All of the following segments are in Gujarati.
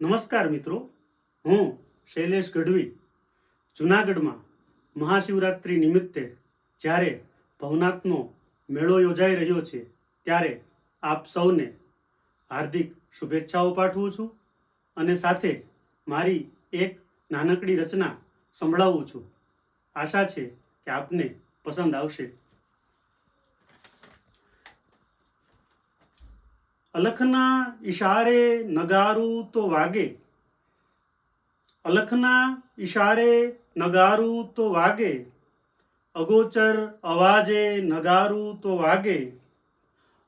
નમસ્કાર મિત્રો, હું શૈલેષ ગઢવી જૂનાગઢમાં મહાશિવરાત્રિ નિમિત્તે જ્યારે ભવનાથનો મેળો યોજાઈ રહ્યો છે ત્યારે આપ સૌને હાર્દિક શુભેચ્છાઓ પાઠવું છું અને સાથે મારી એક નાનકડી રચના સંભળાવું છું. આશા છે કે આપને પસંદ આવશે. અલખના ઈશારે નગારું તો વાગે, અલખના ઈશારે નગારું તો વાગે, અગોચર અવાજે નગારું તો વાગે,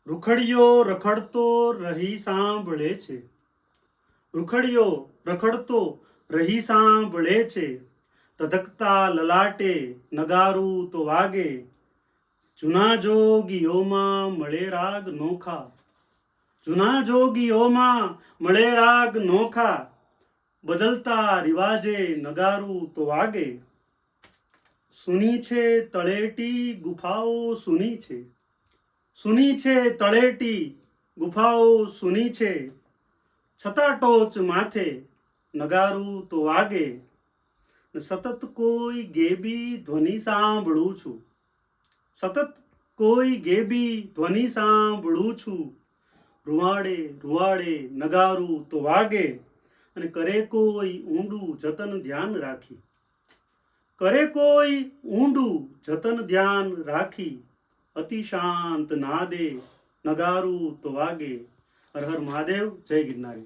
રૂખડિયો રખડતો રહી સાંભળે છે, રૂખડિયો રખડતો રહી સાંભળે છે, તધકતા લલાટે નગારું તો વાગે, જૂના જોગીઓમાં મળે રાગ નોખા, જૂના જોગીઓમાં મળે રાગ નોખા, બદલતા રિવાજે નગારું તો વાગે. સુની છે તળેટી ગુફાઓ સુની છે, સુની છે તળેટી ગુફાઓ સુની છે, છતાં ટોચ માથે નગારું તો વાગે. સતત કોઈ ગેબી ધ્વનિ સાંભળું છું, સતત કોઈ ગેબી ધ્વનિ સાંભળું છું, રૂવાડે રૂવાડે નગારું તો વાગે. અને કરે કોઈ ઊંડું જતન ધ્યાન રાખી, કરે કોઈ ઊંડું જતન ધ્યાન રાખી, અતિ શાંત નાદે નગારું તો વાગે. હર હર મહાદેવ. જય ગિરનારી.